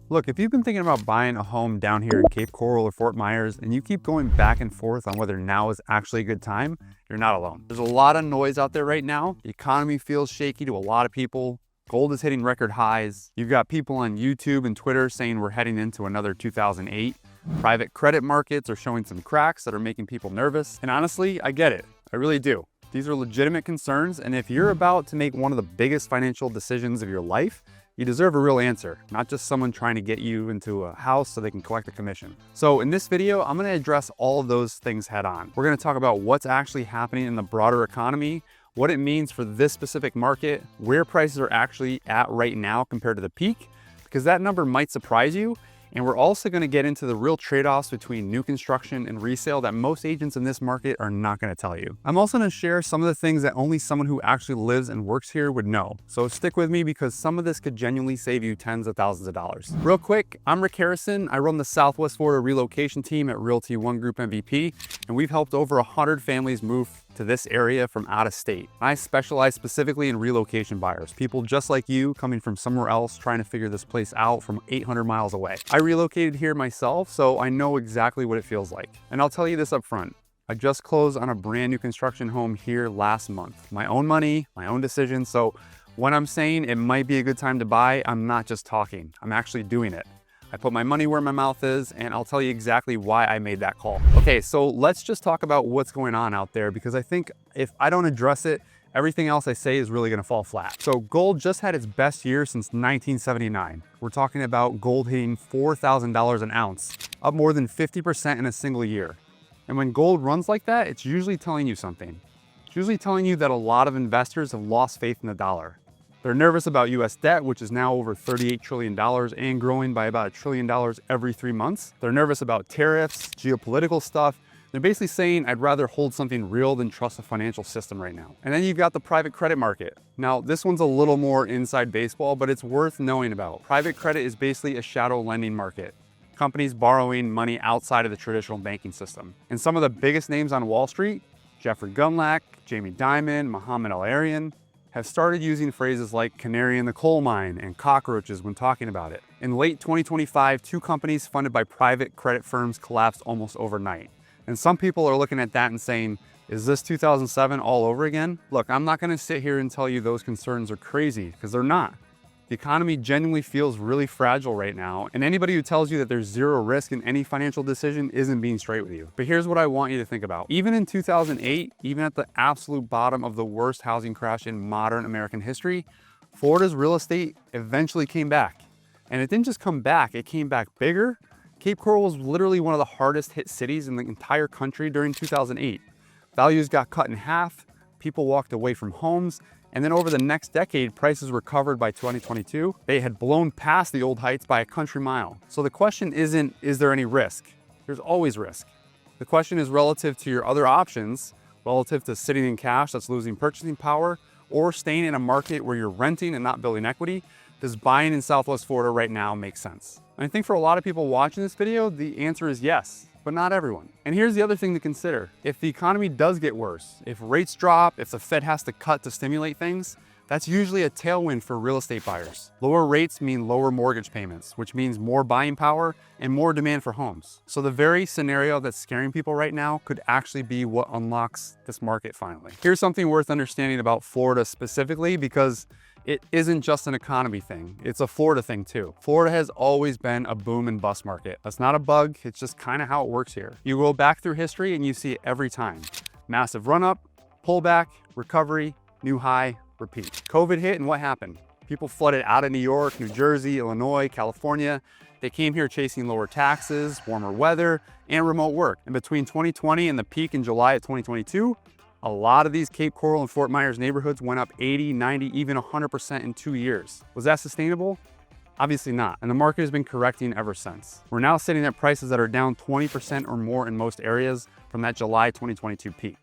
Look, if you've been thinking about buying a home down here in Cape Coral or Fort Myers and you keep going back and forth on whether now is actually a good time, you're not alone. There's a lot of noise out there right now. The economy feels shaky to a lot of people. Gold is hitting record highs. You've got people on YouTube and Twitter saying we're heading into another 2008. Private credit markets are showing some cracks that are making people nervous. And honestly, I get it. I really do. These are legitimate concerns, and if you're about to make one of the biggest financial decisions of your life, you deserve a real answer, not just someone trying to get you into a house so they can collect a commission. So in this video, I'm gonna address all of those things head on. We're gonna talk about what's actually happening in the broader economy, what it means for this specific market, where prices are actually at right now compared to the peak, because that number might surprise you. And we're also going to get into the real trade-offs between new construction and resale that most agents in this market are not going to tell you. I'm also going to share some of the things that only someone who actually lives and works here would know. So stick with me because some of this could genuinely save you tens of thousands of dollars. Real quick, I'm Rick Harrison. I run the Southwest Florida Relocation Team at Realty ONE Group MVP, and we've helped over 100 families move to this area from out of state. I specialize specifically in relocation buyers, people just like you coming from somewhere else trying to figure this place out from 800 miles away. I relocated here myself, so I know exactly what it feels like. And I'll tell you this up front. I just closed on a brand new construction home here last month. My own money, my own decision. So when I'm saying it might be a good time to buy, I'm not just talking, I'm actually doing it. I put my money where my mouth is, and I'll tell you exactly why I made that call. Okay, so let's just talk about what's going on out there, because I think if I don't address it, everything else I say is really gonna fall flat. So gold just had its best year since 1979. We're talking about gold hitting $4,000 an ounce, up more than 50% in a single year. And when gold runs like that, it's usually telling you something. It's usually telling you that a lot of investors have lost faith in the dollar. They're nervous about US debt, which is now over $38 trillion and growing by about $1 trillion every 3 months. They're nervous about tariffs, geopolitical stuff. They're basically saying, I'd rather hold something real than trust a financial system right now. And then you've got the private credit market. Now, this one's a little more inside baseball, but it's worth knowing about. Private credit is basically a shadow lending market. Companies borrowing money outside of the traditional banking system. And some of the biggest names on Wall Street, Jeffrey Gundlach, Jamie Dimon, Mohamed El-Arian, have started using phrases like canary in the coal mine and cockroaches when talking about it. In late 2025, 2 companies funded by private credit firms collapsed almost overnight. And some people are looking at that and saying, is this 2007 all over again? Look, I'm not gonna sit here and tell you those concerns are crazy, because they're not. The economy genuinely feels really fragile right now, and anybody who tells you that there's zero risk in any financial decision isn't being straight with you. But here's what I want you to think about. Even in 2008, even at the absolute bottom of the worst housing crash in modern American history, Florida's real estate eventually came back. And it didn't just come back, it came back bigger. Cape Coral was literally one of the hardest hit cities in the entire country during 2008. Values got cut in half, people walked away from homes, and then over the next decade, prices recovered by 2022. They had blown past the old heights by a country mile. So the question isn't, is there any risk? There's always risk. The question is relative to your other options, relative to sitting in cash that's losing purchasing power, or staying in a market where you're renting and not building equity. Does buying in Southwest Florida right now make sense? And I think for a lot of people watching this video, the answer is yes, but not everyone. And here's the other thing to consider. If the economy does get worse, if rates drop, if the Fed has to cut to stimulate things, that's usually a tailwind for real estate buyers. Lower rates mean lower mortgage payments, which means more buying power and more demand for homes. So the very scenario that's scaring people right now could actually be what unlocks this market finally. Here's something worth understanding about Florida specifically, because it isn't just an economy thing, it's a Florida thing too. Florida has always been a boom and bust market. That's not a bug, it's just kind of how it works here. You go back through history and you see it every time. Massive run up, pullback, recovery, new high, repeat. COVID hit and what happened? People flooded out of New York, New Jersey, Illinois, California. They came here chasing lower taxes, warmer weather, and remote work. And between 2020 and the peak in July of 2022, a lot of these Cape Coral and Fort Myers neighborhoods went up 80, 90, even 100% in 2 years. Was that sustainable? Obviously not, and the market has been correcting ever since. We're now sitting at prices that are down 20% or more in most areas from that July 2022 peak.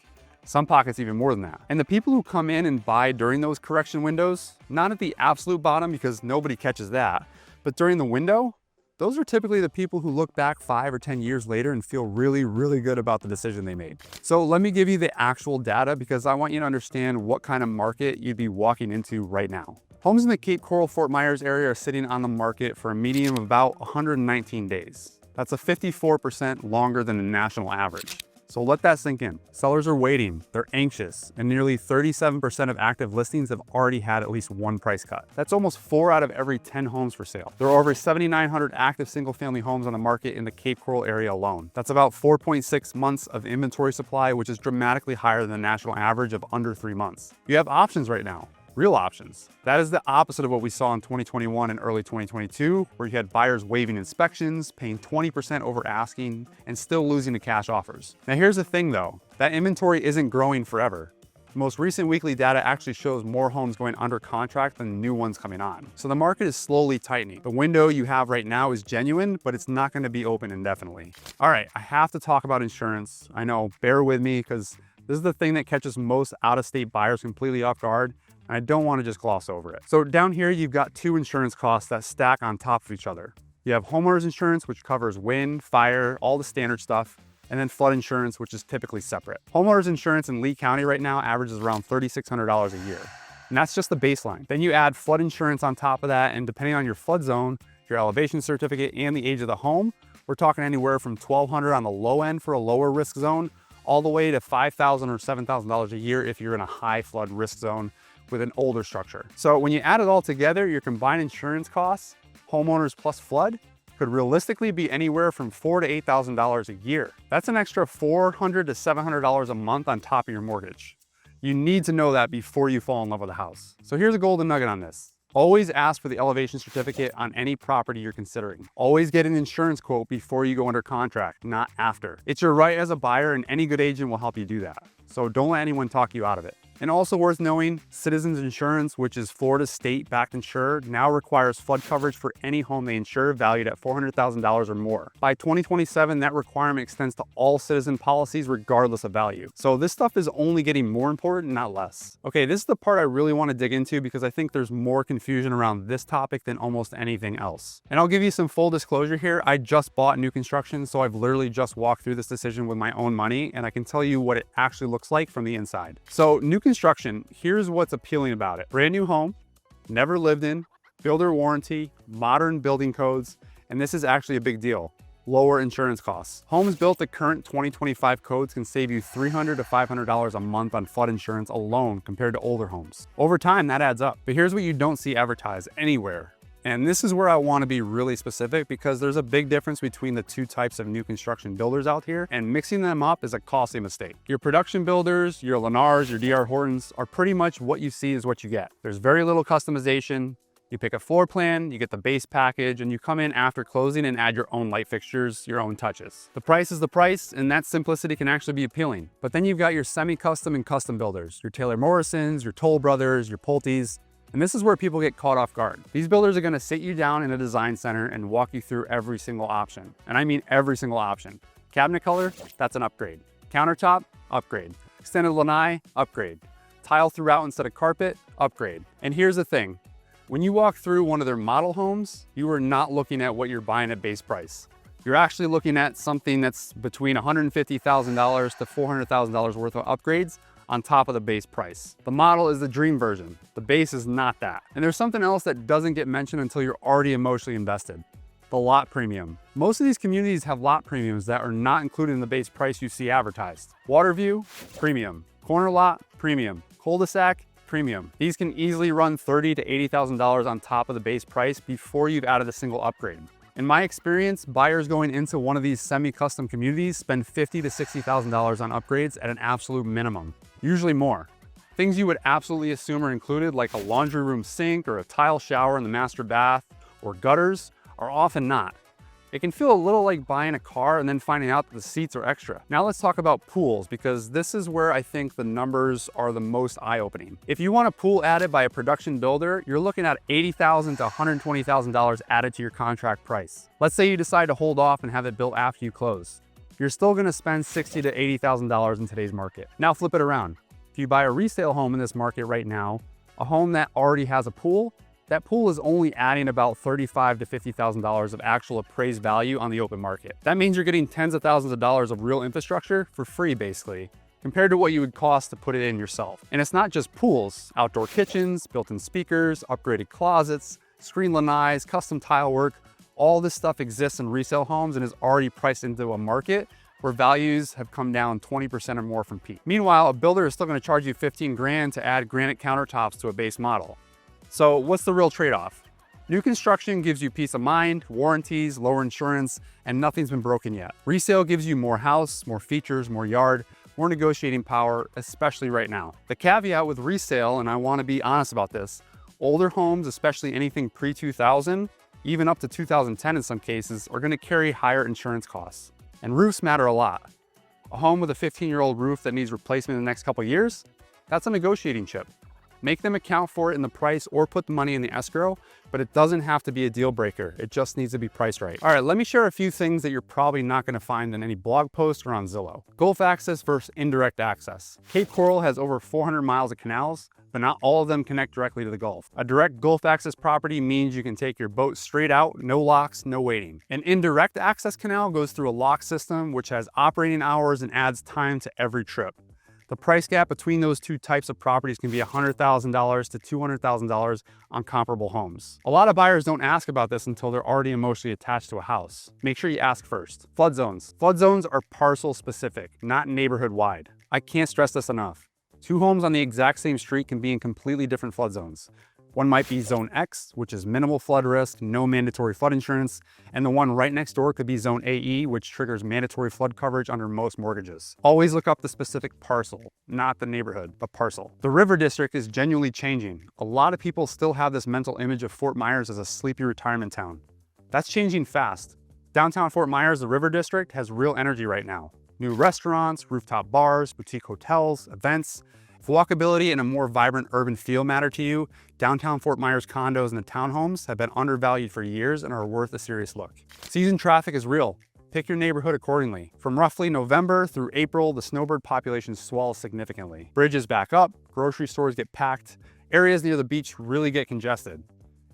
Some pockets even more than that. And the people who come in and buy during those correction windows, not at the absolute bottom because nobody catches that, but during the window, those are typically the people who look back 5 or 10 years later and feel really, really good about the decision they made. So let me give you the actual data because I want you to understand what kind of market you'd be walking into right now. Homes in the Cape Coral Fort Myers area are sitting on the market for a median of about 119 days. That's a 54% longer than the national average. So let that sink in. Sellers are waiting, they're anxious, and nearly 37% of active listings have already had at least one price cut. That's almost 4 out of every 10 homes for sale. There are over 7,900 active single-family homes on the market in the Cape Coral area alone. That's about 4.6 months of inventory supply, which is dramatically higher than the national average of under 3 months. You have options right now. Real options. That is the opposite of what we saw in 2021 and early 2022, where you had buyers waiving inspections, paying 20% over asking, and still losing to cash offers. Now here's the thing though, that inventory isn't growing forever. The most recent weekly data actually shows more homes going under contract than new ones coming on. So the market is slowly tightening. The window you have right now is genuine, but it's not gonna be open indefinitely. All right, I have to talk about insurance. I know, bear with me, because this is the thing that catches most out-of-state buyers completely off guard. I don't want to just gloss over it. So down here, you've got 2 insurance costs that stack on top of each other. You have homeowners insurance, which covers wind, fire, all the standard stuff, and then flood insurance, which is typically separate. Homeowners insurance in Lee County right now averages around $3,600 a year. And that's just the baseline. Then you add flood insurance on top of that, and depending on your flood zone, your elevation certificate, and the age of the home, we're talking anywhere from $1,200 on the low end for a lower risk zone, all the way to $5,000 or $7,000 a year if you're in a high flood risk zone with an older structure. So when you add it all together, your combined insurance costs, homeowners plus flood, could realistically be anywhere from $4,000 to $8,000 a year. That's an extra $400 to $700 a month on top of your mortgage. You need to know that before you fall in love with a house. So here's a golden nugget on this. Always ask for the elevation certificate on any property you're considering. Always get an insurance quote before you go under contract, not after. It's your right as a buyer, and any good agent will help you do that. So don't let anyone talk you out of it. And also worth knowing, Citizens Insurance, which is Florida's state-backed insurer, now requires flood coverage for any home they insure valued at $400,000 or more. By 2027, that requirement extends to all Citizen policies regardless of value. So this stuff is only getting more important, not less. Okay, this is the part I really want to dig into because I think there's more confusion around this topic than almost anything else. And I'll give you some full disclosure here. I just bought new construction, so I've literally just walked through this decision with my own money, and I can tell you what it actually looks like from the inside. So new construction, here's what's appealing about it. Brand new home, never lived in, builder warranty, modern building codes, and this is actually a big deal, lower insurance costs. Homes built to current 2025 codes can save you $300 to $500 a month on flood insurance alone compared to older homes. Over time, that adds up. But here's what you don't see advertised anywhere. And this is where I want to be really specific because there's a big difference between the 2 types of new construction builders out here, and mixing them up is a costly mistake. Your production builders, your Lennars, your DR Hortons are pretty much what you see is what you get. There's very little customization. You pick a floor plan, you get the base package, and you come in after closing and add your own light fixtures, your own touches. The price is the price, and that simplicity can actually be appealing. But then you've got your semi-custom and custom builders, your Taylor Morrisons, your Toll Brothers, your Pulte's. And this is where people get caught off guard. These builders are gonna sit you down in a design center and walk you through every single option. And I mean every single option. Cabinet color, that's an upgrade. Countertop, upgrade. Extended lanai, upgrade. Tile throughout instead of carpet, upgrade. And here's the thing. When you walk through one of their model homes, you are not looking at what you're buying at base price. You're actually looking at something that's between $150,000 to $400,000 worth of upgrades on top of the base price. The model is the dream version. The base is not that. And there's something else that doesn't get mentioned until you're already emotionally invested. The lot premium. Most of these communities have lot premiums that are not included in the base price you see advertised. Water view, premium. Corner lot, premium. Cul-de-sac, premium. These can easily run $30,000 to $80,000 on top of the base price before you've added a single upgrade. In my experience, buyers going into one of these semi-custom communities spend $50,000 to $60,000 on upgrades at an absolute minimum, usually more. Things you would absolutely assume are included, like a laundry room sink or a tile shower in the master bath or gutters, are often not. It can feel a little like buying a car and then finding out that the seats are extra. Now let's talk about pools, because this is where I think the numbers are the most eye-opening. If you want a pool added by a production builder, you're looking at $80,000 to $120,000 added to your contract price. Let's say you decide to hold off and have it built after you close. You're still gonna spend $60,000 to $80,000 in today's market. Now flip it around. If you buy a resale home in this market right now, a home that already has a pool, that pool is only adding about $35,000 to $50,000 of actual appraised value on the open market. That means you're getting tens of thousands of dollars of real infrastructure for free, basically. compared to what you would cost to put it in yourself. And it's not just pools, outdoor kitchens, built-in speakers, upgraded closets, screen lanais, custom tile work. All this stuff exists in resale homes and is already priced into a market where values have come down 20% or more from peak. Meanwhile, a builder is still gonna charge you 15 grand to add granite countertops to a base model. So what's the real trade-off? New construction gives you peace of mind, warranties, lower insurance, and nothing's been broken yet. Resale gives you more house, more features, more yard, more negotiating power, especially right now. The caveat with resale, and I wanna be honest about this, older homes, especially anything pre-2000, even up to 2010 in some cases, are gonna carry higher insurance costs. And roofs matter a lot. A home with a 15-year-old roof that needs replacement in the next couple of years, that's a negotiating chip. Make them account for it in the price or put the money in the escrow, but it doesn't have to be a deal breaker. It just needs to be priced right. All right, let me share a few things that you're probably not gonna find in any blog post or on Zillow. Gulf access versus indirect access. Cape Coral has over 400 miles of canals, but not all of them connect directly to the Gulf. A direct Gulf access property means you can take your boat straight out, no locks, no waiting. An indirect access canal goes through a lock system, which has operating hours and adds time to every trip. The price gap between those two types of properties can be $100,000 to $200,000 on comparable homes. A lot of buyers don't ask about this until they're already emotionally attached to a house. Make sure you ask first. Flood zones. Flood zones are parcel specific, not neighborhood wide. I can't stress this enough. Two homes on the exact same street can be in completely different flood zones. One might be Zone X, which is minimal flood risk, no mandatory flood insurance, and the one right next door could be Zone AE, which triggers mandatory flood coverage under most mortgages. Always look up the specific parcel, not the neighborhood, but parcel. The River District is genuinely changing. A lot of people still have this mental image of Fort Myers as a sleepy retirement town. That's changing fast. Downtown Fort Myers, the River District, has real energy right now. New restaurants, rooftop bars, boutique hotels, events. If walkability and a more vibrant urban feel matter to you, downtown Fort Myers condos and the townhomes have been undervalued for years and are worth a serious look. Season traffic is real. Pick your neighborhood accordingly. From roughly November through April, the snowbird population swells significantly. Bridges back up, grocery stores get packed, areas near the beach really get congested.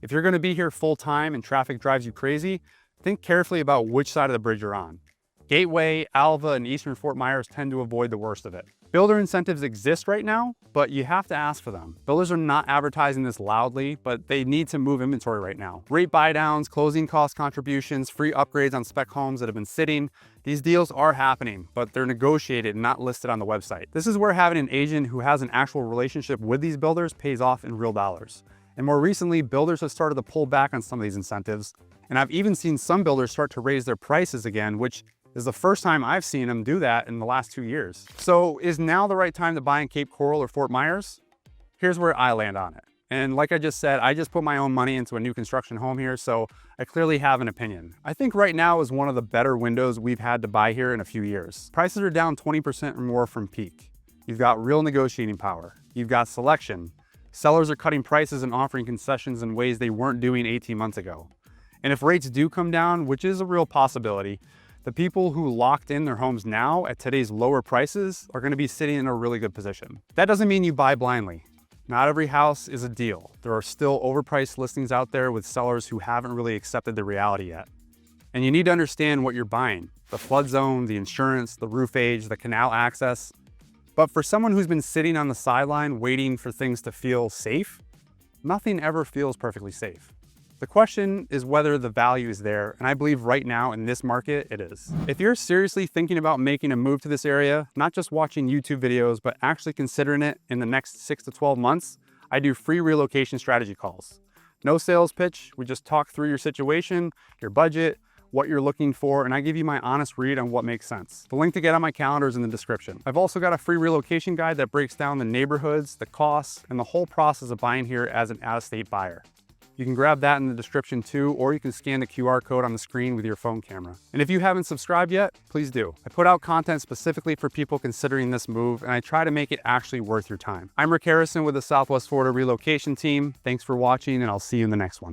If you're gonna be here full time and traffic drives you crazy, think carefully about which side of the bridge you're on. Gateway, Alva, and Eastern Fort Myers tend to avoid the worst of it. Builder incentives exist right now, but you have to ask for them. Builders are not advertising this loudly, but they need to move inventory right now. Rate buydowns, closing cost contributions, free upgrades on spec homes that have been sitting. These deals are happening, but they're negotiated and not listed on the website. This is where having an agent who has an actual relationship with these builders pays off in real dollars. And more recently, builders have started to pull back on some of these incentives. And I've even seen some builders start to raise their prices again, which is the first time I've seen them do that in the last 2 years. So is now the right time to buy in Cape Coral or Fort Myers? Here's where I land on it. And like I just said, I just put my own money into a new construction home here, so I clearly have an opinion. I think right now is one of the better windows we've had to buy here in a few years. Prices are down 20% or more from peak. You've got real negotiating power. You've got selection. Sellers are cutting prices and offering concessions in ways they weren't doing 18 months ago. And if rates do come down, which is a real possibility, the people who locked in their homes now at today's lower prices are going to be sitting in a really good position. That doesn't mean you buy blindly. Not every house is a deal. There are still overpriced listings out there with sellers who haven't really accepted the reality yet. And you need to understand what you're buying: the flood zone, the insurance, the roof age, the canal access. But for someone who's been sitting on the sideline waiting for things to feel safe, nothing ever feels perfectly safe. The question is whether the value is there, and I believe right now in this market, it is. If you're seriously thinking about making a move to this area, not just watching YouTube videos, but actually considering it in the next 6 to 12 months, I do free relocation strategy calls. No sales pitch, we just talk through your situation, your budget, what you're looking for, and I give you my honest read on what makes sense. The link to get on my calendar is in the description. I've also got a free relocation guide that breaks down the neighborhoods, the costs, and the whole process of buying here as an out-of-state buyer. You can grab that in the description too, or you can scan the QR code on the screen with your phone camera. And if you haven't subscribed yet, please do. I put out content specifically for people considering this move, and I try to make it actually worth your time. I'm Rick Harrison with the Southwest Florida Relocation Team. Thanks for watching, and I'll see you in the next one.